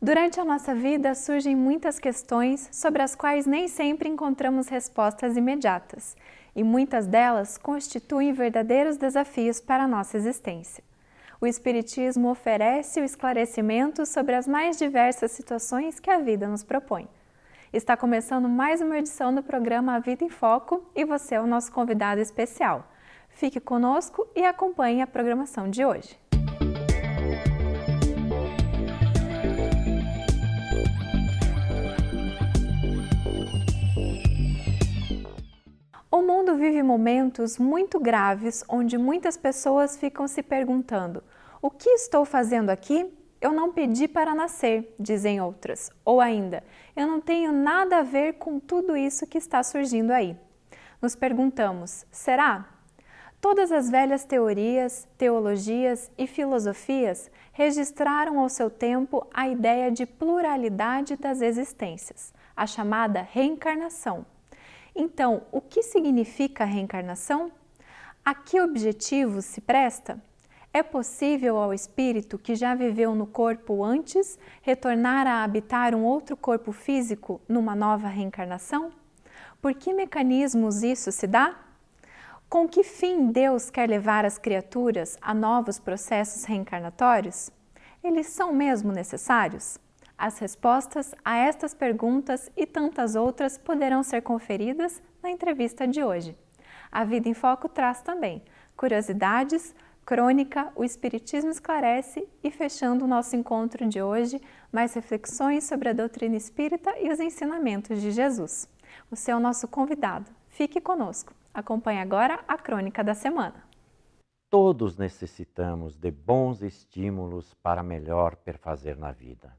Durante a nossa vida surgem muitas questões sobre as quais nem sempre encontramos respostas imediatas, e muitas delas constituem verdadeiros desafios para a nossa existência. O Espiritismo oferece o esclarecimento sobre as mais diversas situações que a vida nos propõe. Está começando mais uma edição do programa A Vida em Foco e você é o nosso convidado especial. Fique conosco e acompanhe a programação de hoje. O mundo vive momentos muito graves onde muitas pessoas ficam se perguntando: o que estou fazendo aqui? Eu não pedi para nascer, dizem outras. Ou ainda, eu não tenho nada a ver com tudo isso que está surgindo aí. Nos perguntamos: será? Todas as velhas teorias, teologias e filosofias registraram ao seu tempo a ideia de pluralidade das existências, a chamada reencarnação. Então, o que significa a reencarnação? A que objetivos se presta? É possível ao espírito que já viveu no corpo antes retornar a habitar um outro corpo físico numa nova reencarnação? Por que mecanismos isso se dá? Com que fim Deus quer levar as criaturas a novos processos reencarnatórios? Eles são mesmo necessários? As respostas a estas perguntas e tantas outras poderão ser conferidas na entrevista de hoje. A Vida em Foco traz também curiosidades, crônica, o Espiritismo esclarece e, fechando o nosso encontro de hoje, mais reflexões sobre a doutrina espírita e os ensinamentos de Jesus. Você é o nosso convidado. Fique conosco. Acompanhe agora a crônica da semana. Todos necessitamos de bons estímulos para melhor perfazer na vida.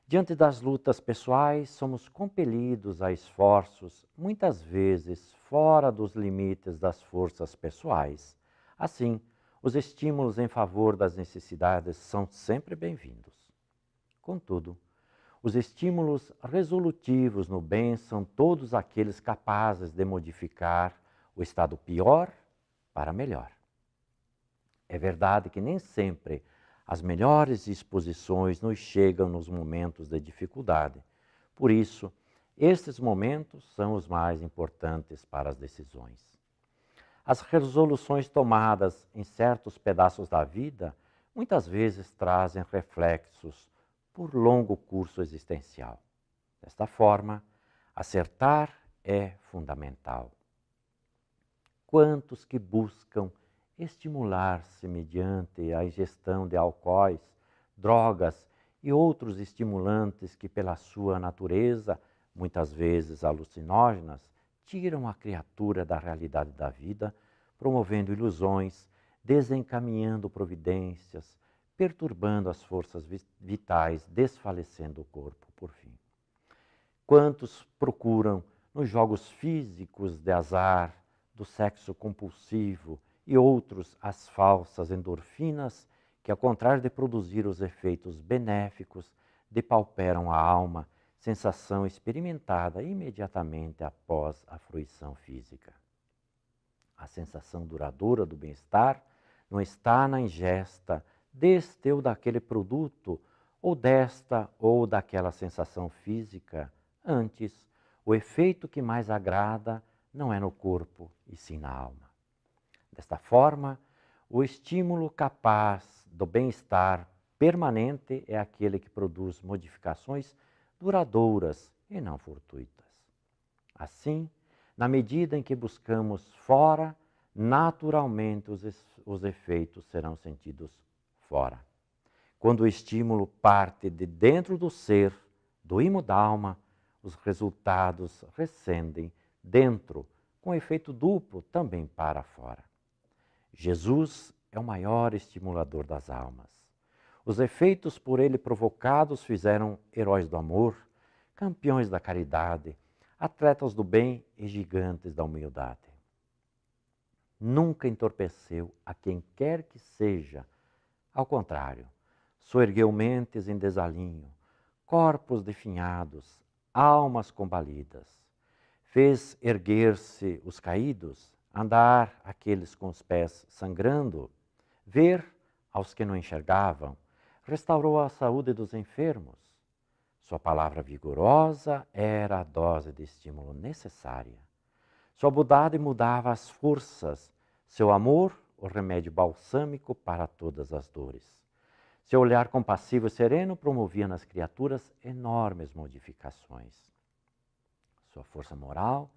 Diante das lutas pessoais, somos compelidos a esforços, muitas vezes fora dos limites das forças pessoais. Assim, os estímulos em favor das necessidades são sempre bem-vindos. Contudo, os estímulos resolutivos no bem são todos aqueles capazes de modificar o estado pior para melhor. É verdade que nem sempre as melhores disposições nos chegam nos momentos de dificuldade. Por isso, estes momentos são os mais importantes para as decisões. As resoluções tomadas em certos pedaços da vida muitas vezes trazem reflexos por longo curso existencial. Desta forma, acertar é fundamental. Quantos que buscam estimular-se mediante a ingestão de álcoois, drogas e outros estimulantes que, pela sua natureza, muitas vezes alucinógenas, tiram a criatura da realidade da vida, promovendo ilusões, desencaminhando providências, perturbando as forças vitais, desfalecendo o corpo, por fim. Quantos procuram, nos jogos físicos de azar, do sexo compulsivo e outros as falsas endorfinas que, ao contrário de produzir os efeitos benéficos, depauperam a alma, sensação experimentada imediatamente após a fruição física. A sensação duradoura do bem-estar não está na ingesta deste ou daquele produto, ou desta ou daquela sensação física. Antes, o efeito que mais agrada não é no corpo, e sim na alma. Desta forma, o estímulo capaz do bem-estar permanente é aquele que produz modificações duradouras e não fortuitas. Assim, na medida em que buscamos fora, naturalmente os efeitos serão sentidos fora. Quando o estímulo parte de dentro do ser, do imo da alma, os resultados recendem dentro, com efeito duplo também para fora. Jesus é o maior estimulador das almas. Os efeitos por ele provocados fizeram heróis do amor, campeões da caridade, atletas do bem e gigantes da humildade. Nunca entorpeceu a quem quer que seja. Ao contrário, soergueu mentes em desalinho, corpos definhados, almas combalidas. Fez erguer-se os caídos, andar aqueles com os pés sangrando, ver aos que não enxergavam, restaurou a saúde dos enfermos. Sua palavra vigorosa era a dose de estímulo necessária. Sua bondade mudava as forças, seu amor, o remédio balsâmico para todas as dores. Seu olhar compassivo e sereno promovia nas criaturas enormes modificações. Sua força moral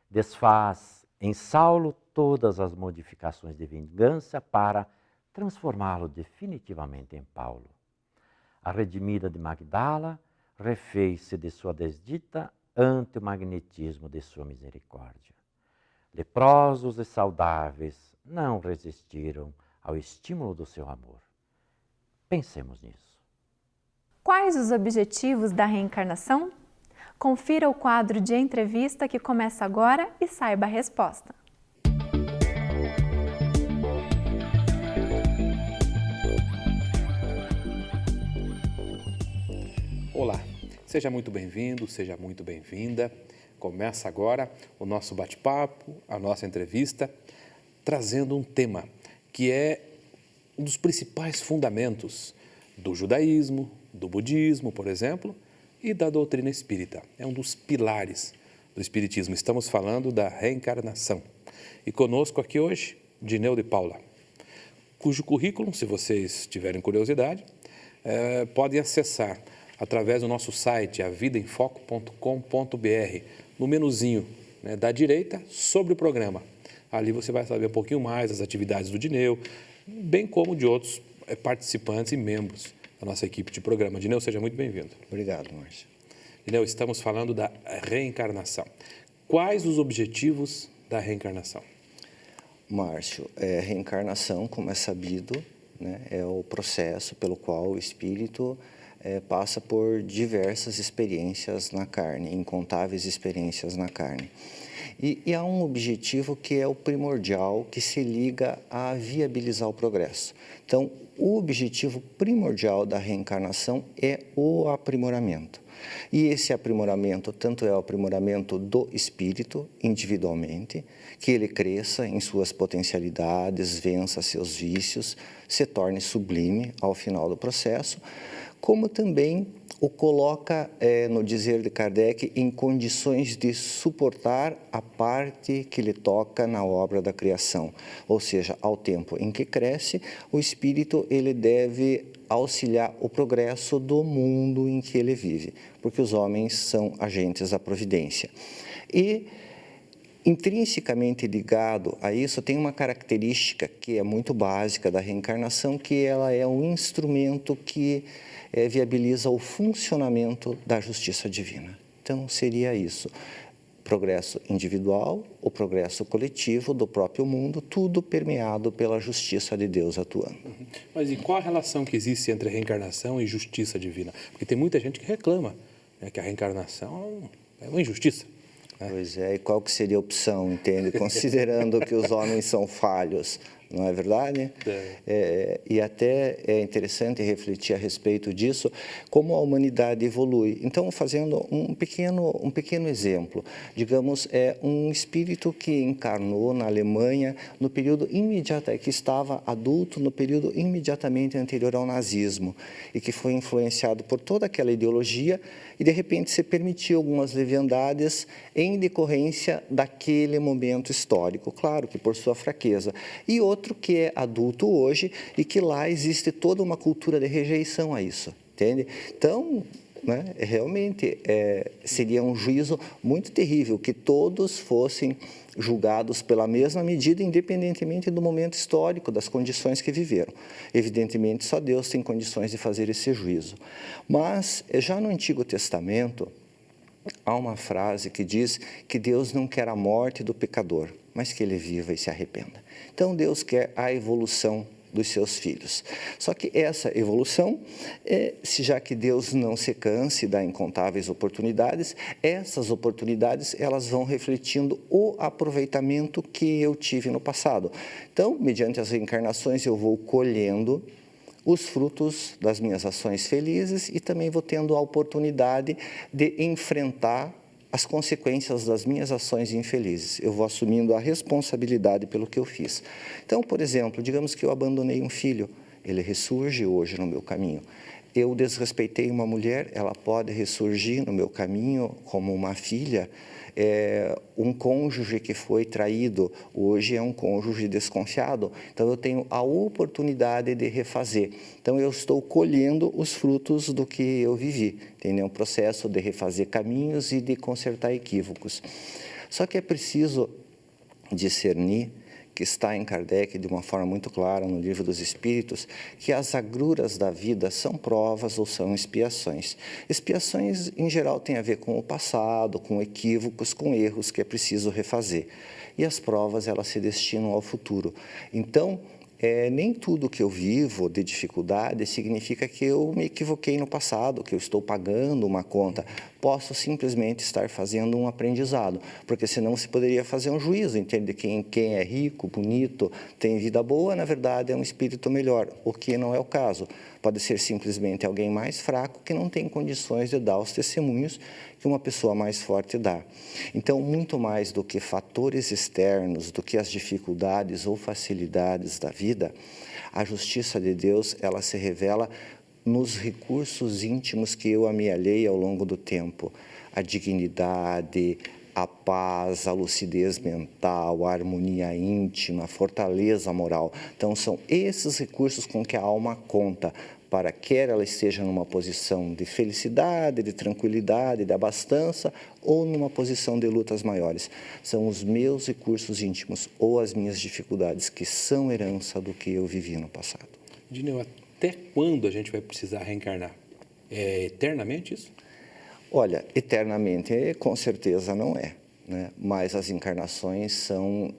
desfaz em Saulo todas as modificações de vingança para transformá-lo definitivamente em Paulo. A redimida de Magdala refez-se de sua desdita ante o magnetismo de sua misericórdia. Leprosos e saudáveis não resistiram ao estímulo do seu amor. Pensemos nisso. Quais os objetivos da reencarnação? Confira o quadro de entrevista que começa agora e saiba a resposta. Olá, seja muito bem-vindo, seja muito bem-vinda. Começa agora o nosso bate-papo, a nossa entrevista, trazendo um tema que é um dos principais fundamentos do judaísmo, do budismo, por exemplo, e da doutrina espírita. É um dos pilares do espiritismo. Estamos falando da reencarnação. E conosco aqui hoje, Dineu de Paula, cujo currículo, se vocês tiverem curiosidade, podem acessar através do nosso site, avidaemfoco.com.br, no menuzinho da direita, sobre o programa. Ali você vai saber um pouquinho mais das atividades do Dineu, bem como de outros participantes e membros da nossa equipe de programa. Dineu, seja muito bem-vindo. Obrigado, Márcio. Dineu, estamos falando da reencarnação. Quais os objetivos da reencarnação? Márcio, reencarnação, como é sabido, é o processo pelo qual o espírito passa por diversas experiências na carne, incontáveis experiências na carne. E há um objetivo que é o primordial, que se liga a viabilizar o progresso. Então, o objetivo primordial da reencarnação é o aprimoramento. E esse aprimoramento, tanto é o aprimoramento do espírito, individualmente, que ele cresça em suas potencialidades, vença seus vícios, se torne sublime ao final do processo, como também o coloca, no dizer de Kardec, em condições de suportar a parte que lhe toca na obra da criação. Ou seja, ao tempo em que cresce, o espírito ele deve auxiliar o progresso do mundo em que ele vive, porque os homens são agentes da providência. E intrinsecamente ligado a isso, tem uma característica que é muito básica da reencarnação, que ela é um instrumento que viabiliza o funcionamento da justiça divina. Então, seria isso. Progresso individual, o progresso coletivo do próprio mundo, tudo permeado pela justiça de Deus atuando. Mas e qual a relação que existe entre reencarnação e justiça divina? Porque tem muita gente que reclama que a reencarnação é uma injustiça. Pois é, e qual que seria a opção, entende? Considerando que os homens são falhos, não é verdade? E até é interessante refletir a respeito disso, como a humanidade evolui. Então, fazendo um pequeno exemplo, digamos, um espírito que encarnou na Alemanha no período imediato, que estava adulto no período imediatamente anterior ao nazismo, e que foi influenciado por toda aquela ideologia, e de repente se permitiu algumas leviandades em decorrência daquele momento histórico, claro que por sua fraqueza. E outro que é adulto hoje e que lá existe toda uma cultura de rejeição a isso, entende? Então, realmente seria um juízo muito terrível que todos fossem julgados pela mesma medida, independentemente do momento histórico, das condições que viveram. Evidentemente, só Deus tem condições de fazer esse juízo. Mas, já no Antigo Testamento, há uma frase que diz que Deus não quer a morte do pecador, mas que ele viva e se arrependa. Então, Deus quer a evolução dos seus filhos. Só que essa evolução, já que Deus não se canse dá incontáveis oportunidades, essas oportunidades elas vão refletindo o aproveitamento que eu tive no passado. Então, mediante as reencarnações, eu vou colhendo os frutos das minhas ações felizes e também vou tendo a oportunidade de enfrentar as consequências das minhas ações infelizes. Eu vou assumindo a responsabilidade pelo que eu fiz. Então, por exemplo, digamos que eu abandonei um filho ele ressurge hoje no meu caminho. Eu desrespeitei uma mulher, ela pode ressurgir no meu caminho como uma filha. Um cônjuge que foi traído, hoje é um cônjuge desconfiado. Então, eu tenho a oportunidade de refazer. Então, eu estou colhendo os frutos do que eu vivi. Entendeu? Um processo de refazer caminhos e de consertar equívocos. Só que é preciso discernir, que está em Kardec de uma forma muito clara no Livro dos Espíritos, que as agruras da vida são provas ou são expiações. Expiações, em geral, têm a ver com o passado, com equívocos, com erros que é preciso refazer. E as provas, elas se destinam ao futuro. Então, nem tudo que eu vivo de dificuldade significa que eu me equivoquei no passado, que eu estou pagando uma conta. Posso simplesmente estar fazendo um aprendizado, porque senão se poderia fazer um juízo, entende? Quem é rico, bonito, tem vida boa, na verdade é um espírito melhor, o que não é o caso. Pode ser simplesmente alguém mais fraco que não tem condições de dar os testemunhos que uma pessoa mais forte dá. Então, muito mais do que fatores externos, do que as dificuldades ou facilidades da vida, a justiça de Deus, ela se revela nos recursos íntimos que eu amealhei ao longo do tempo. A dignidade, a paz, a lucidez mental, a harmonia íntima, a fortaleza moral. Então, são esses recursos com que a alma conta, para quer ela esteja numa posição de felicidade, de tranquilidade, de abastança, ou numa posição de lutas maiores. São os meus recursos íntimos ou as minhas dificuldades que são herança do que eu vivi no passado. Dineu, até quando a gente vai precisar reencarnar? É eternamente isso? Olha, eternamente, com certeza não é, né? Mas as encarnações são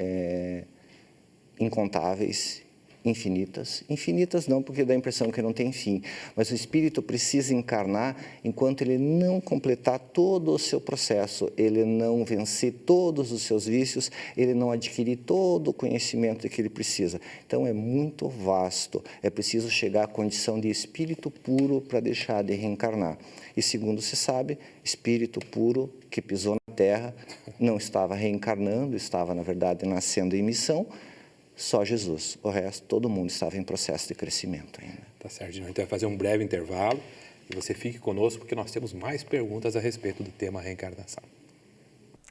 incontáveis, infinitas. Infinitas não, porque dá a impressão que não tem fim, mas o espírito precisa encarnar enquanto ele não completar todo o seu processo, ele não vencer todos os seus vícios, ele não adquirir todo o conhecimento que ele precisa. Então, é muito vasto, é preciso chegar à condição de espírito puro para deixar de reencarnar. E segundo se sabe, espírito puro que pisou na Terra não estava reencarnando, estava, na verdade, nascendo em missão. Só Jesus, o resto, todo mundo estava em processo de crescimento ainda. Tá certo, Dineu. Então, vai fazer um breve intervalo e você fique conosco porque nós temos mais perguntas a respeito do tema reencarnação.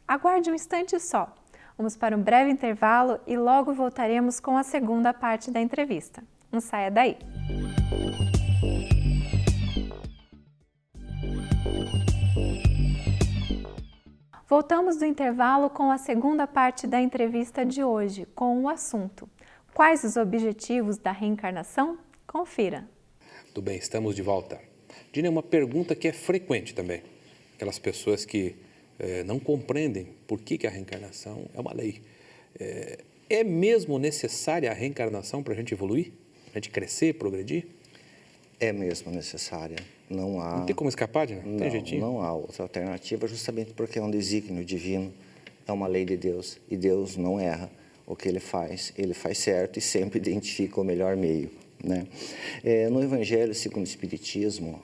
Aguarde um instante só. Vamos para um breve intervalo e logo voltaremos com a segunda parte da entrevista. Não saia daí! Voltamos do intervalo com a segunda parte da entrevista de hoje, com o assunto: quais os objetivos da reencarnação? Confira. Tudo bem, estamos de volta. Dineu, uma pergunta que é frequente também. Aquelas pessoas que não compreendem por que a reencarnação é uma lei. É mesmo necessária a reencarnação para a gente evoluir? Para a gente crescer, progredir? É mesmo necessária. Não tem como escapar, Dineu? Não tem jeitinho? Não há outra alternativa, justamente porque é um desígnio divino, é uma lei de Deus, e Deus não erra. O que ele faz certo e sempre identifica o melhor meio, né? No Evangelho segundo o Espiritismo,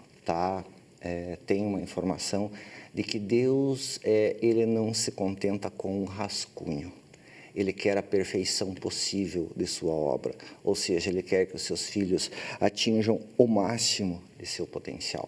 tem uma informação de que Deus ele não se contenta com um rascunho. Ele quer a perfeição possível de sua obra, ou seja, ele quer que os seus filhos atinjam o máximo de seu potencial.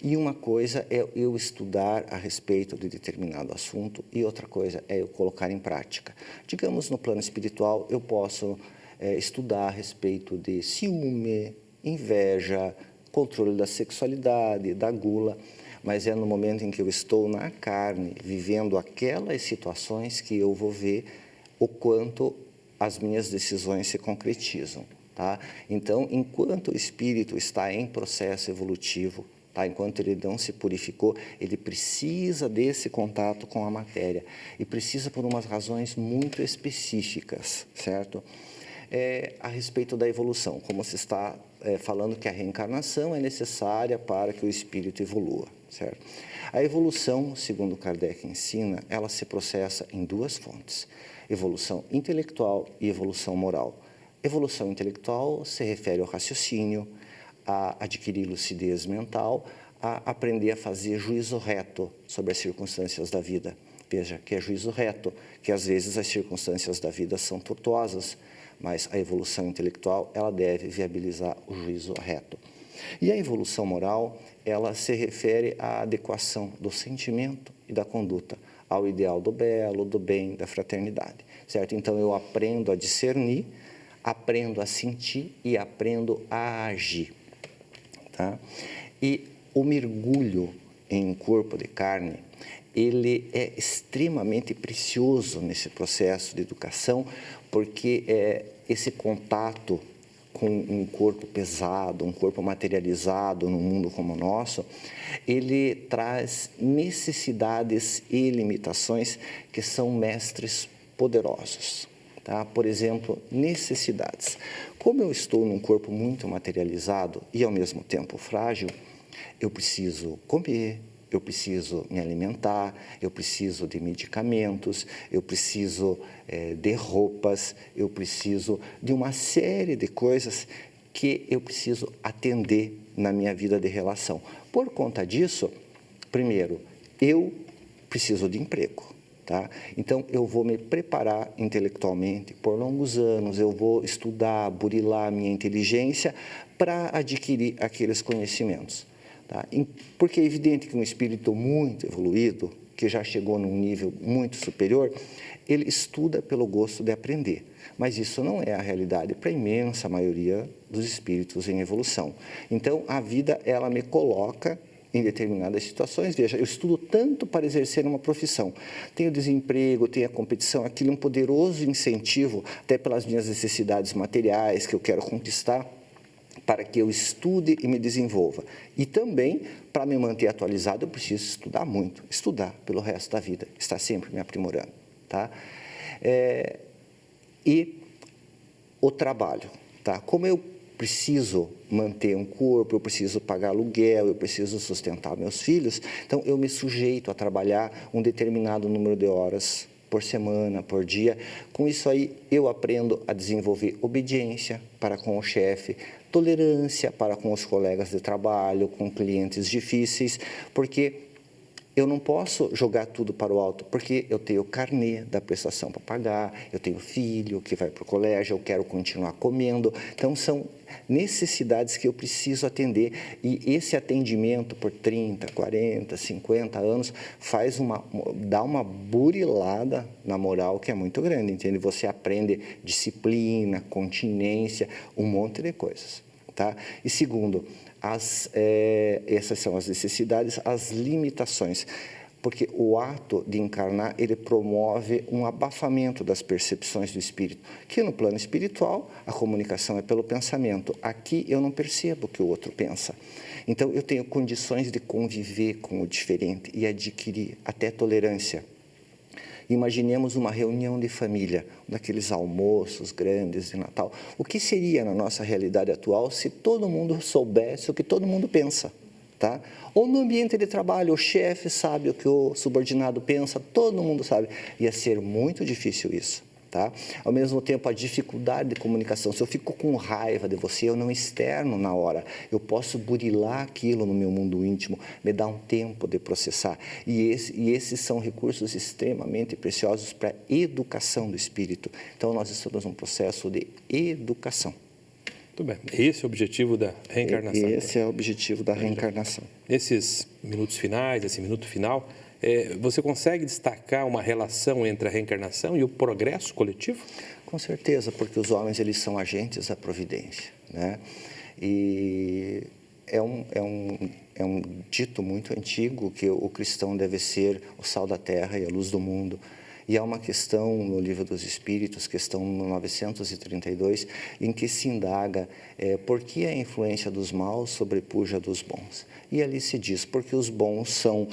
E uma coisa é eu estudar a respeito de determinado assunto e outra coisa é eu colocar em prática. Digamos, no plano espiritual, eu posso estudar a respeito de ciúme, inveja, controle da sexualidade, da gula, mas é no momento em que eu estou na carne, vivendo aquelas situações que eu vou ver o quanto as minhas decisões se concretizam, tá? Então, enquanto o espírito está em processo evolutivo, enquanto ele não se purificou, ele precisa desse contato com a matéria e precisa por umas razões muito específicas, certo? A respeito da evolução, como se está falando que a reencarnação é necessária para que o espírito evolua, certo? A evolução, segundo Kardec ensina, ela se processa em duas fontes: evolução intelectual e evolução moral. Evolução intelectual se refere ao raciocínio, a adquirir lucidez mental, a aprender a fazer juízo reto sobre as circunstâncias da vida. Veja, que é juízo reto, que às vezes as circunstâncias da vida são tortuosas, mas a evolução intelectual, ela deve viabilizar o juízo reto. E a evolução moral, ela se refere à adequação do sentimento e da conduta ao ideal do belo, do bem, da fraternidade, certo? Então, eu aprendo a discernir, aprendo a sentir e aprendo a agir, tá? E o mergulho em um corpo de carne, ele é extremamente precioso nesse processo de educação, porque esse contato com um corpo pesado, um corpo materializado num mundo como o nosso, ele traz necessidades e limitações que são mestres poderosos. Tá? Por exemplo, necessidades. Como eu estou num corpo muito materializado e ao mesmo tempo frágil, eu preciso comer, eu preciso me alimentar, eu preciso de medicamentos, eu preciso de roupas, eu preciso de uma série de coisas que eu preciso atender na minha vida de relação. Por conta disso, primeiro, eu preciso de emprego. Tá? Então, eu vou me preparar intelectualmente por longos anos, eu vou estudar, burilar a minha inteligência para adquirir aqueles conhecimentos. Tá? Porque é evidente que um espírito muito evoluído, que já chegou num nível muito superior, ele estuda pelo gosto de aprender. Mas isso não é a realidade para a imensa maioria dos espíritos em evolução. Então, a vida, ela me coloca em determinadas situações. Veja, eu estudo tanto para exercer uma profissão. Tenho desemprego, tenho a competição, aquilo é um poderoso incentivo, até pelas minhas necessidades materiais que eu quero conquistar, para que eu estude e me desenvolva. E também, para me manter atualizado, eu preciso estudar muito, estudar pelo resto da vida, estar sempre me aprimorando. Tá? E o trabalho. Tá? Como eu preciso manter um corpo, eu preciso pagar aluguel, eu preciso sustentar meus filhos, então eu me sujeito a trabalhar um determinado número de horas por semana, por dia. Com isso aí, eu aprendo a desenvolver obediência para com o chefe, tolerância para com os colegas de trabalho, com clientes difíceis, porque eu não posso jogar tudo para o alto, porque eu tenho o carnê da prestação para pagar, eu tenho filho que vai para o colégio, eu quero continuar comendo. Então, são necessidades que eu preciso atender. E esse atendimento por 30, 40, 50 anos dá uma burilada na moral que é muito grande, entende? Você aprende disciplina, continência, um monte de coisas. Tá? E segundo, essas são as necessidades, as limitações, porque o ato de encarnar, ele promove um abafamento das percepções do espírito, que no plano espiritual, a comunicação é pelo pensamento. Aqui eu não percebo o que o outro pensa. Então, eu tenho condições de conviver com o diferente e adquirir até tolerância. Imaginemos uma reunião de família, daqueles almoços grandes de Natal. O que seria na nossa realidade atual se todo mundo soubesse o que todo mundo pensa? Tá? Ou no ambiente de trabalho, o chefe sabe o que o subordinado pensa, todo mundo sabe. Ia ser muito difícil isso. Tá? Ao mesmo tempo, a dificuldade de comunicação. Se eu fico com raiva de você, eu não externo na hora. Eu posso burilar aquilo no meu mundo íntimo, me dá um tempo de processar. E esses são recursos extremamente preciosos para a educação do espírito. Então, nós estamos num processo de educação. Muito bem. Esse é o objetivo da reencarnação. Esse é o objetivo da reencarnação. Nesses minutos finais, esse minuto final, você consegue destacar uma relação entre a reencarnação e o progresso coletivo? Com certeza, porque os homens, eles são agentes da providência, né? E é um dito muito antigo que o cristão deve ser o sal da terra e a luz do mundo. E há uma questão no Livro dos Espíritos, questão 932, em que se indaga por que a influência dos maus sobrepuja dos bons. E ali se diz, porque os bons são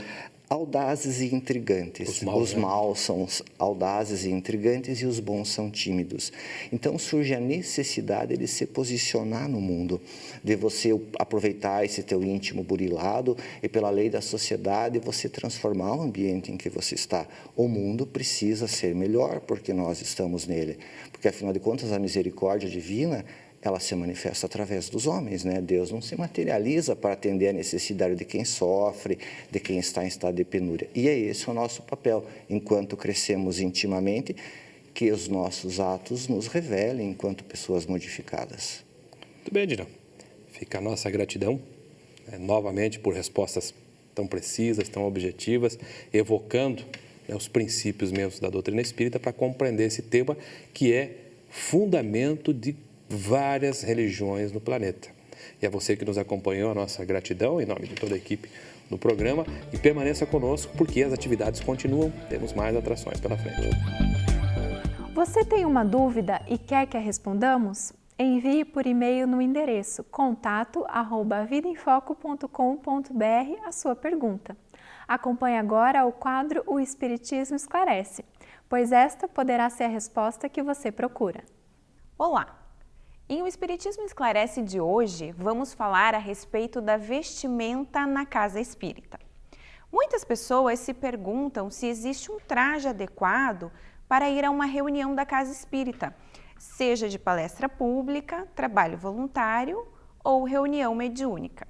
audazes e intrigantes. Os maus são audazes e intrigantes e os bons são tímidos. Então surge a necessidade de se posicionar no mundo, de você aproveitar esse teu íntimo burilado e pela lei da sociedade você transformar o ambiente em que você está. O mundo precisa ser melhor porque nós estamos nele. Porque afinal de contas a misericórdia divina, ela se manifesta através dos homens, né? Deus não se materializa para atender a necessidade de quem sofre, de quem está em estado de penúria. E é esse o nosso papel, enquanto crescemos intimamente, que os nossos atos nos revelem enquanto pessoas modificadas. Muito bem, Dirão. Fica a nossa gratidão, novamente, por respostas tão precisas, tão objetivas, evocando os princípios mesmos da doutrina espírita para compreender esse tema que é fundamento de várias religiões no planeta. E a você que nos acompanhou, a nossa gratidão em nome de toda a equipe do programa, e permaneça conosco porque as atividades continuam, temos mais atrações pela frente. Você tem uma dúvida e quer que a respondamos? Envie por e-mail no endereço contato@vidaemfoco.com.br a sua pergunta. Acompanhe agora o quadro O Espiritismo Esclarece, pois esta poderá ser a resposta que você procura. Olá! Em O Espiritismo Esclarece de hoje, vamos falar a respeito da vestimenta na casa espírita. Muitas pessoas se perguntam se existe um traje adequado para ir a uma reunião da casa espírita, seja de palestra pública, trabalho voluntário ou reunião mediúnica.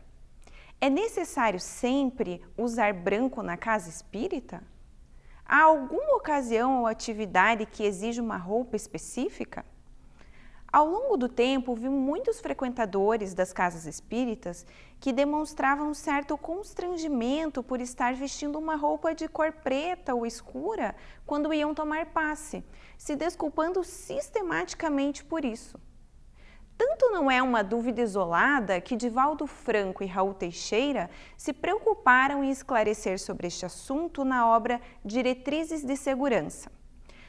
É necessário sempre usar branco na casa espírita? Há alguma ocasião ou atividade que exige uma roupa específica? Ao longo do tempo, vi muitos frequentadores das casas espíritas que demonstravam um certo constrangimento por estar vestindo uma roupa de cor preta ou escura quando iam tomar passe, se desculpando sistematicamente por isso. Tanto não é uma dúvida isolada que Divaldo Franco e Raul Teixeira se preocuparam em esclarecer sobre este assunto na obra Diretrizes de Segurança.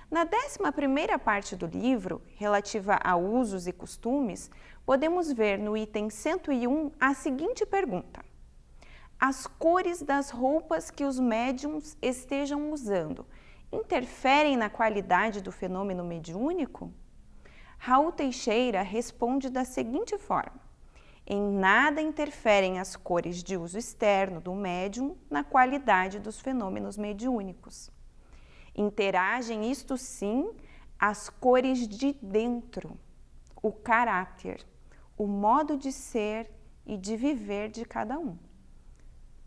Na 11ª parte do livro, relativa a usos e costumes, podemos ver no item 101 a seguinte pergunta: as cores das roupas que os médiums estejam usando interferem na qualidade do fenômeno mediúnico? Raul Teixeira responde da seguinte forma: em nada interferem as cores de uso externo do médium na qualidade dos fenômenos mediúnicos. Interagem, isto sim, as cores de dentro, o caráter, o modo de ser e de viver de cada um.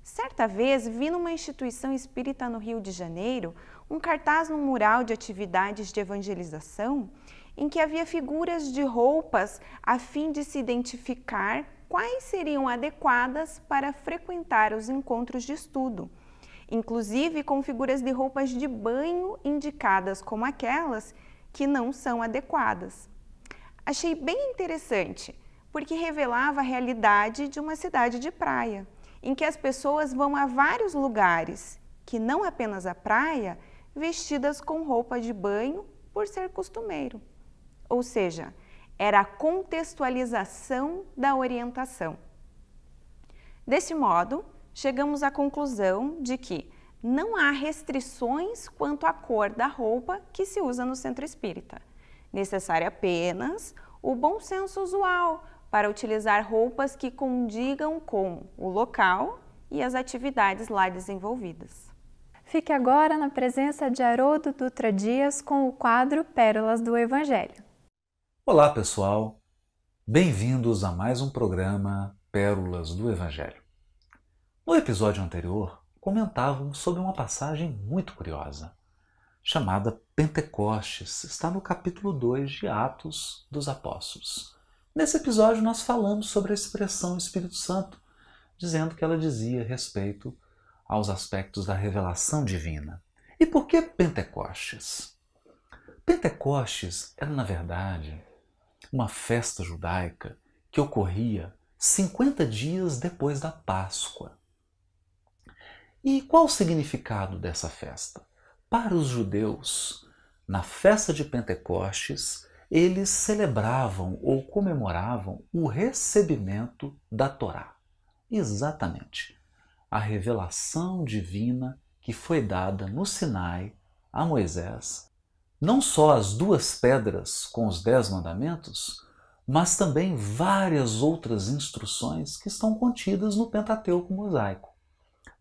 Certa vez, vi numa instituição espírita no Rio de Janeiro um cartaz num mural de atividades de evangelização em que havia figuras de roupas a fim de se identificar quais seriam adequadas para frequentar os encontros de estudo, inclusive com figuras de roupas de banho indicadas como aquelas que não são adequadas. Achei bem interessante, porque revelava a realidade de uma cidade de praia, em que as pessoas vão a vários lugares, que não apenas a praia, vestidas com roupa de banho por ser costumeiro. Ou seja, era a contextualização da orientação. Desse modo, chegamos à conclusão de que não há restrições quanto à cor da roupa que se usa no centro espírita. Necessário apenas o bom senso usual para utilizar roupas que condigam com o local e as atividades lá desenvolvidas. Fique agora na presença de Haroldo Dutra Dias com o quadro Pérolas do Evangelho. Olá, pessoal! Bem-vindos a mais um programa Pérolas do Evangelho. No episódio anterior, comentávamos sobre uma passagem muito curiosa, chamada Pentecostes. Está no capítulo 2 de Atos dos Apóstolos. Nesse episódio, nós falamos sobre a expressão Espírito Santo, dizendo que ela dizia respeito aos aspectos da revelação divina. E por que Pentecostes? Pentecostes era, na verdade, uma festa judaica que ocorria 50 dias depois da Páscoa. E qual o significado dessa festa? Para os judeus, na festa de Pentecostes, eles celebravam ou comemoravam o recebimento da Torá. Exatamente, a revelação divina que foi dada no Sinai a Moisés. Não só as 2 pedras com os 10 mandamentos, mas também várias outras instruções que estão contidas no Pentateuco mosaico.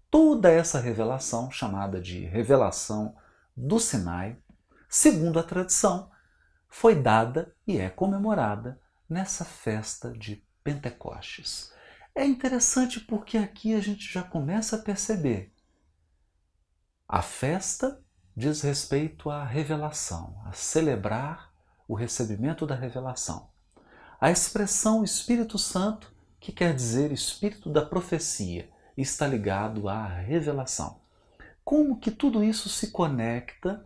Toda essa revelação, chamada de revelação do Sinai, segundo a tradição, foi dada e é comemorada nessa festa de Pentecostes. É interessante porque aqui a gente já começa a perceber a festa diz respeito à revelação, a celebrar o recebimento da revelação. A expressão Espírito Santo, que quer dizer Espírito da profecia, está ligado à revelação. Como que tudo isso se conecta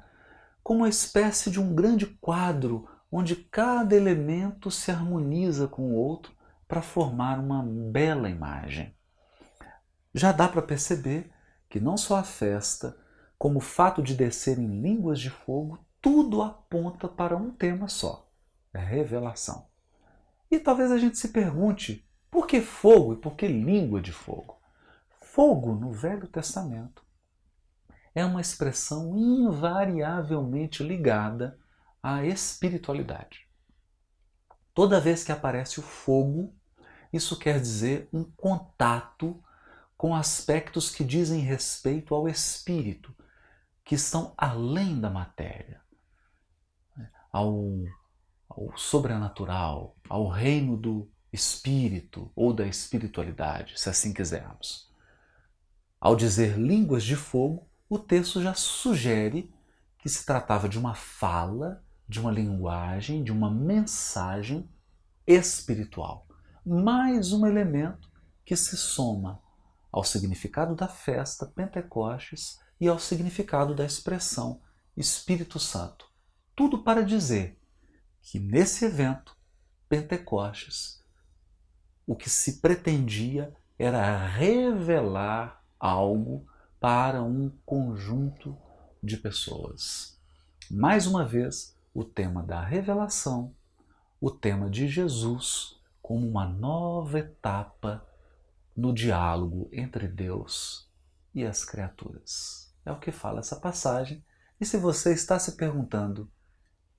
como uma espécie de um grande quadro onde cada elemento se harmoniza com o outro para formar uma bela imagem. Já dá para perceber que não só a festa, como o fato de descer em línguas de fogo, tudo aponta para um tema só, a revelação. E talvez a gente se pergunte, por que fogo e por que língua de fogo? Fogo, no Velho Testamento, é uma expressão invariavelmente ligada à espiritualidade. Toda vez que aparece o fogo, isso quer dizer um contato com aspectos que dizem respeito ao espírito, que estão além da matéria, ao sobrenatural, ao reino do espírito ou da espiritualidade, se assim quisermos. Ao dizer línguas de fogo, o texto já sugere que se tratava de uma fala, de uma linguagem, de uma mensagem espiritual. Mais um elemento que se soma ao significado da festa Pentecostes e ao significado da expressão Espírito Santo. Tudo para dizer que nesse evento, Pentecostes, o que se pretendia era revelar algo para um conjunto de pessoas. Mais uma vez, o tema da revelação, o tema de Jesus como uma nova etapa no diálogo entre Deus e as criaturas. É o que fala essa passagem. E se você está se perguntando,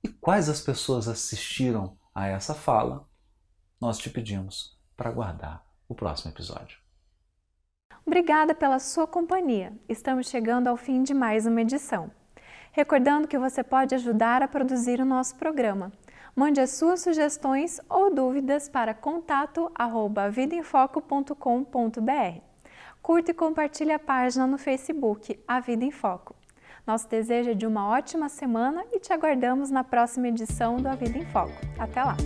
e quais as pessoas assistiram a essa fala, nós te pedimos para aguardar o próximo episódio. Obrigada pela sua companhia. Estamos chegando ao fim de mais uma edição. Recordando que você pode ajudar a produzir o nosso programa. Mande as suas sugestões ou dúvidas para contato@vidaemfoco.com.br. Curta e compartilhe a página no Facebook, A Vida em Foco. Nosso desejo é de uma ótima semana e te aguardamos na próxima edição do A Vida em Foco. Até lá!